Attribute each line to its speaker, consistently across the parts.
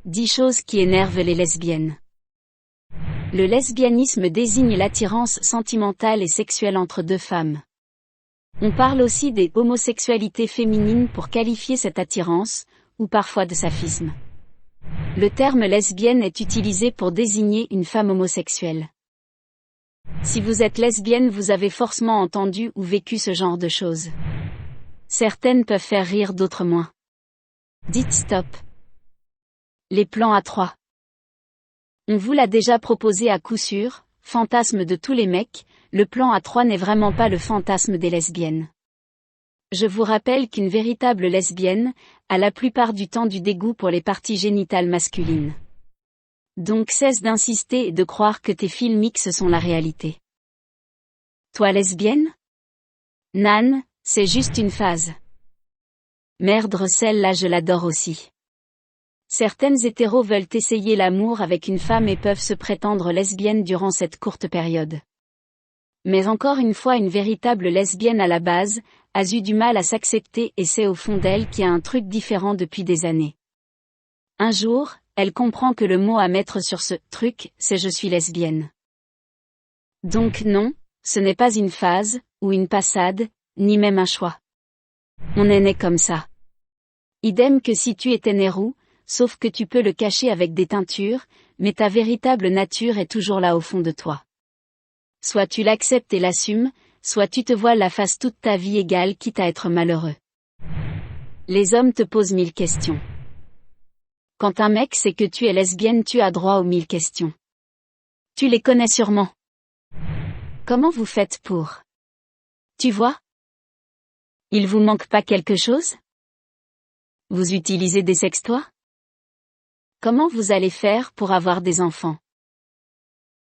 Speaker 1: 10 choses qui énervent les lesbiennes. Le lesbianisme désigne l'attirance sentimentale et sexuelle entre deux femmes. On parle aussi des homosexualités féminines pour qualifier cette attirance, ou parfois de saphisme. Le terme lesbienne est utilisé pour désigner une femme homosexuelle. Si vous êtes lesbienne, vous avez forcément entendu ou vécu ce genre de choses. Certaines peuvent faire rire, d'autres moins. Dites stop. Les plans à trois. On vous l'a déjà proposé à coup sûr, fantasme de tous les mecs, le plan à trois n'est vraiment pas le fantasme des lesbiennes. Je vous rappelle qu'une véritable lesbienne a la plupart du temps du dégoût pour les parties génitales masculines. Donc cesse d'insister et de croire que tes films X sont la réalité. Toi lesbienne? Nan, c'est juste une phase. Merde, celle-là je l'adore aussi. Certaines hétéros veulent essayer l'amour avec une femme et peuvent se prétendre lesbiennes durant cette courte période. Mais encore une fois, une véritable lesbienne à la base a eu du mal à s'accepter et sait au fond d'elle qu'il y a un truc différent depuis des années. Un jour, elle comprend que le mot à mettre sur ce « truc », c'est « je suis lesbienne ». Donc non, ce n'est pas une phase, ou une passade, ni même un choix. On est né comme ça. Idem que si tu étais né roux, sauf que tu peux le cacher avec des teintures, mais ta véritable nature est toujours là au fond de toi. Soit tu l'acceptes et l'assumes, soit tu te voiles la face toute ta vie égale quitte à être malheureux. Les hommes te posent 1000 questions. Quand un mec sait que tu es lesbienne, tu as droit aux 1000 questions. Tu les connais sûrement. Comment vous faites pour? Tu vois? Il vous manque pas quelque chose? Vous utilisez des sextoys? Comment vous allez faire pour avoir des enfants?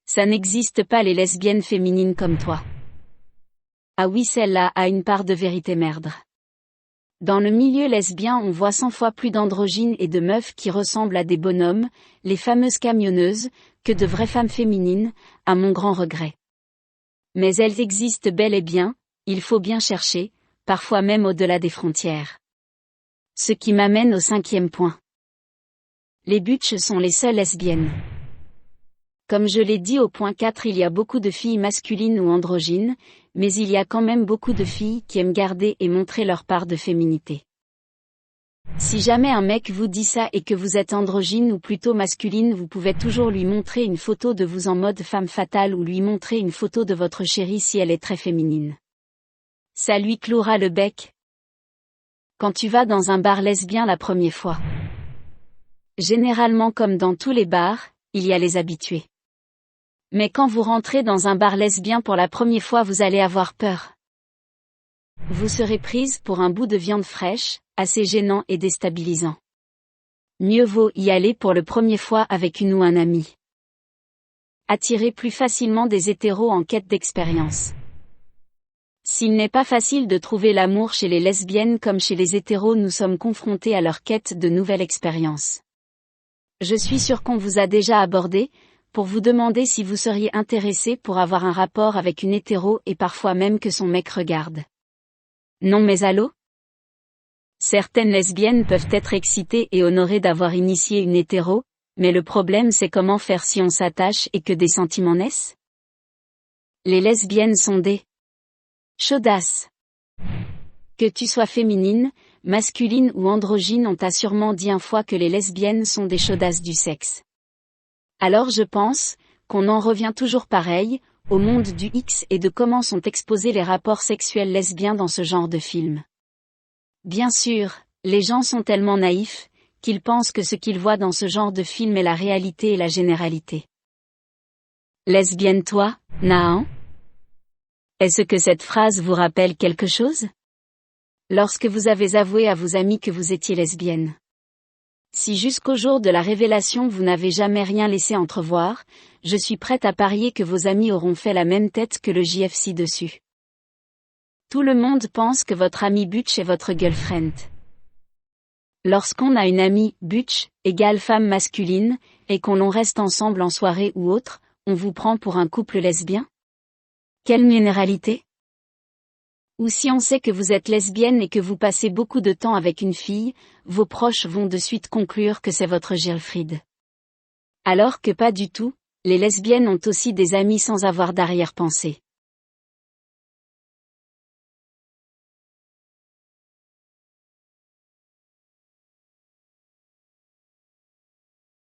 Speaker 1: Ça n'existe pas les lesbiennes féminines comme toi. Ah oui, celle-là a une part de vérité, merde. Dans le milieu lesbien, on voit 100 fois plus d'androgynes et de meufs qui ressemblent à des bonhommes, les fameuses camionneuses, que de vraies femmes féminines, à mon grand regret. Mais elles existent bel et bien, il faut bien chercher, parfois même au-delà des frontières. Ce qui m'amène au 5e point. Les butches sont les seules lesbiennes. Comme je l'ai dit au point 4, il y a beaucoup de filles masculines ou androgynes, mais il y a quand même beaucoup de filles qui aiment garder et montrer leur part de féminité. Si jamais un mec vous dit ça et que vous êtes androgyne ou plutôt masculine, vous pouvez toujours lui montrer une photo de vous en mode femme fatale ou lui montrer une photo de votre chérie si elle est très féminine. Ça lui clouera le bec. Quand tu vas dans un bar lesbien la première fois. Généralement, comme dans tous les bars, il y a les habitués. Mais quand vous rentrez dans un bar lesbien pour la première fois, vous allez avoir peur. Vous serez prise pour un bout de viande fraîche, assez gênant et déstabilisant. Mieux vaut y aller pour le premier fois avec une ou un ami. Attirez plus facilement des hétéros en quête d'expérience. S'il n'est pas facile de trouver l'amour chez les lesbiennes comme chez les hétéros, nous sommes confrontés à leur quête de nouvelles expériences. Je suis sûr qu'on vous a déjà abordé, pour vous demander si vous seriez intéressé pour avoir un rapport avec une hétéro et parfois même que son mec regarde. Non mais allô? Certaines lesbiennes peuvent être excitées et honorées d'avoir initié une hétéro, mais le problème c'est comment faire si on s'attache et que des sentiments naissent? Les lesbiennes sont des chaudasses. Que tu sois féminine, masculine ou androgyne, on t'a sûrement dit une fois que les lesbiennes sont des chaudasses du sexe. Alors je pense qu'on en revient toujours pareil, au monde du X et de comment sont exposés les rapports sexuels lesbiens dans ce genre de film. Bien sûr, les gens sont tellement naïfs, qu'ils pensent que ce qu'ils voient dans ce genre de film est la réalité et la généralité. Lesbienne toi, Naan? Est-ce que cette phrase vous rappelle quelque chose? Lorsque vous avez avoué à vos amis que vous étiez lesbienne. Si jusqu'au jour de la révélation vous n'avez jamais rien laissé entrevoir, je suis prête à parier que vos amis auront fait la même tête que le JF ci-dessus. Tout le monde pense que votre ami butch est votre girlfriend. Lorsqu'on a une amie butch, égale femme masculine, et qu'on l'on reste ensemble en soirée ou autre, on vous prend pour un couple lesbien? Quelle minéralité? Ou si on sait que vous êtes lesbienne et que vous passez beaucoup de temps avec une fille, vos proches vont de suite conclure que c'est votre Girlfriend. Alors que pas du tout, les lesbiennes ont aussi des amis sans avoir d'arrière-pensée.